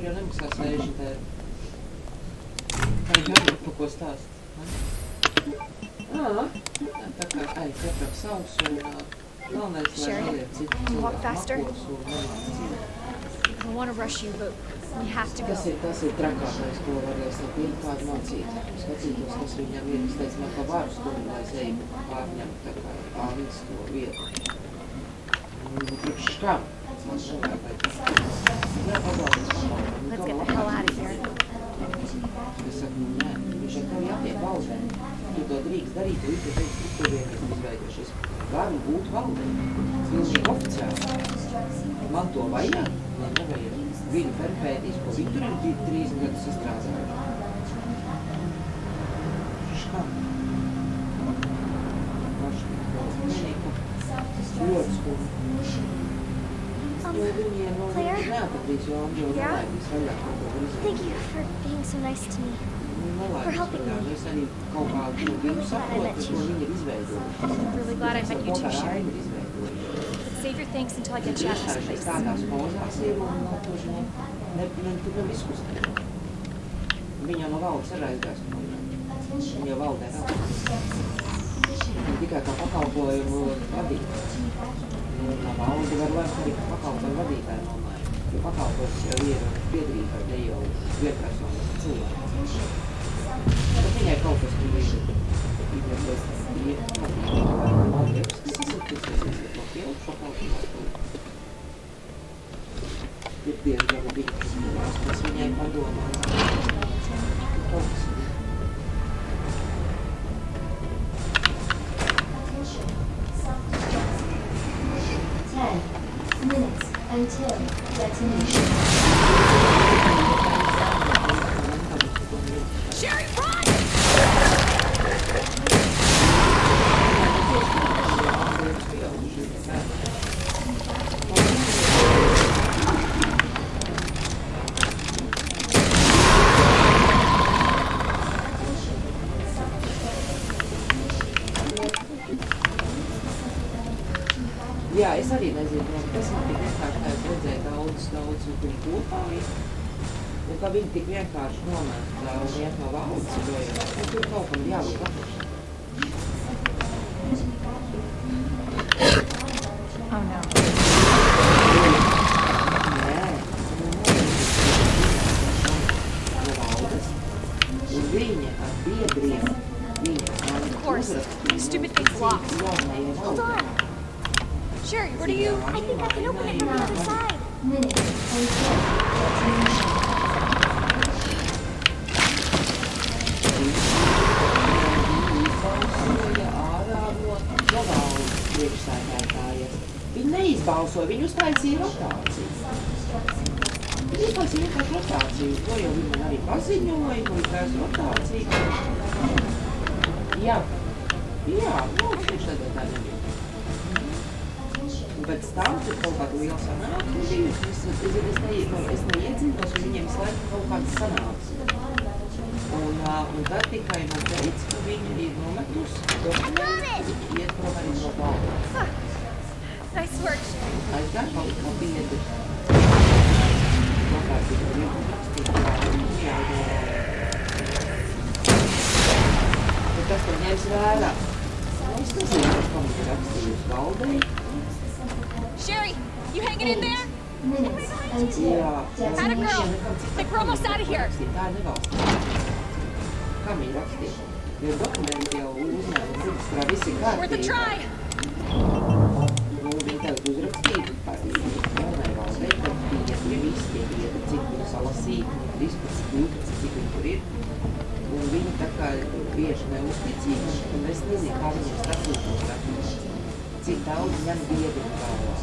tur jau nemaksās vēži tā. Kā jau pa ko stāst? Tā kā, katram savs un galvenais, lai neliek citu cilvēku makos un neliek citu. I don't want to rush you, but we have to go. Tas ir trakākais, ko varēs ar vienu kādu mācīt. Skatītos, kas viņam ir. Es teicu, man pa varu stundu, lai es eju pārņem tā kā āvis to vietu. Priekš kam? Let's get the hell out of here. Es saku, nē, viņš ar tevi jātiek valdē. Tu to drīkst darīt, tu teici, tu to vienkārši izveidošies. Varu būt valdē. Pilnīgi oficiāli. Man to vajag? Nē, nevajag. Viņu perpētīs, ko viņi tur ir 3 gadus sastrādājuši. Škam. Ļoti skumji. Viņiem neatradīs, jo nelaidīs vaļā kaut ko izveidoties. Thank you for being so nice to me. For helping me. Es arī kaut kādu viņu saprotu, ko viņi ir izveidojuši. I'm really glad I met you too, Sherry. Save your thanks until I get you out of this place. Tādās pozās ir un toši netikam izkustēt. Viņa no valdes ir aizgājis. Viņa valdē nav. Viņa tikai kā pakalpojumu vadīt. No valdi var lemt arī kā pakalpojumu vadītāju nomāju. Jo pakalpojums jau ir biedrība, ne jau vienpersonas cilvēki. Bet viņai kaut kas tur ir. Ir diezgan dikts, kas viņai padomā. Until detonation. Sherry, run! Jā, es arī nezinu, tas man tik vienkārši, kā es redzēju daudz viņi kopā ir. Un ka viņi tik vienkārši nomēt un iet no valdes projām. Un tur kaut kam jābūt atlišana. Oh no. Nē, no valdes. Un viņa ar biedriem, Of course. Stupid thing's locked. Hold on. Sherry, where do you... I think I can open it from the other side. Minutes until detonation. Viņi neizbalsoja, viņi uztaisīja rotāciju. Viņi uztaisīja vienkārši rotāciju. To jau viņi arī paziņoja, ka tās rotācija. Jā, priekšsēdētāji nebija. Un pēc tam tur kaut kāda liela sanāksme bijusi. Es neiedzītos, un viņiem slēgt kaut kādas sanāksmes. Un tad tikai man teica, ka viņi ir nometusi dokumentu, iet prom arī no valdes. Nice work, Sherry. Aizgāja palika biedri. Nokārtīgi ar jūtu rakstīt, kā viņi jādomā. Bet kas to ņems vērā? Es nezinu, kam ir rakstījusi valdei. Sherry, you hanging in there? Minutes until Jā. Had a girl. Think we're almost out of here. Tā ir nevalsts. Kam viņi rakstīja? Jo dokumenti jau uzņēma reģistrā visi Worth a kārtībā. try. Viņi tagad uzrakstīja jaunai valdei, ka biedri visi tie biedri, cik viņi salasīja, 13, 12, cik viņi tur ir. Un viņi tā kā bieži neuzticīgi, un es nezinu, kā viņiem statūtos rakstīt. Cik daudz ņem biedri galvā.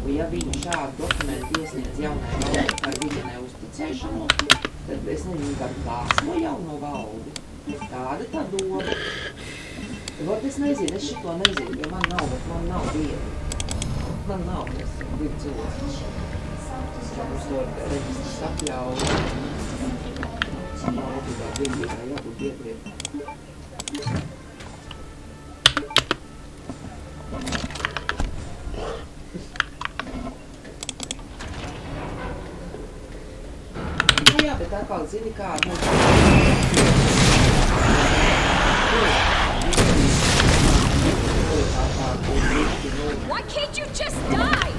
Un ja viņi šādu dokumentu iesniedz jaunai valdei par viņa neuzticēšanos, tad es nezinu, gan plāsmo jauno valdi. Tāda tā doma. Vot es nezinu, es šito nezinu, jo man nav biedri. Man nav, es divi cilvēki. Mums to reģistrs atļauj. Nav obligāti vienīgai jābūt biedriem. atkal zini kā, Why can't you just die?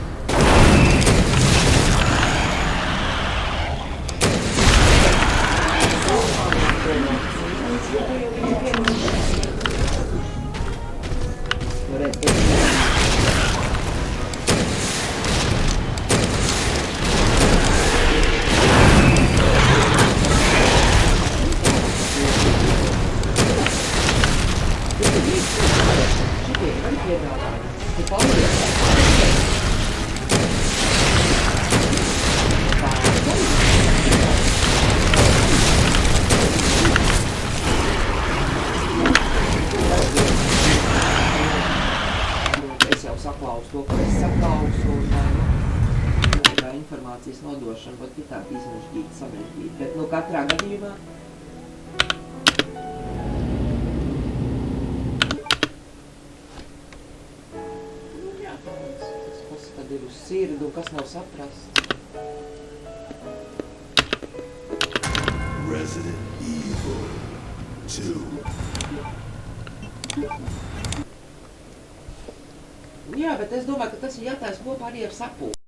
Es jau saklausu to, ko es saklausu, un tā informācijas nodošana būtu kitāk izmežģīta, samežģīta, bet katrā gadījumā jā, tas kas tad ir uz sirdu, kas nav saprasts. Resident Evil 2. Jā, bet es domāju, ka tas ir jātaisa kopā arī ar sapulci.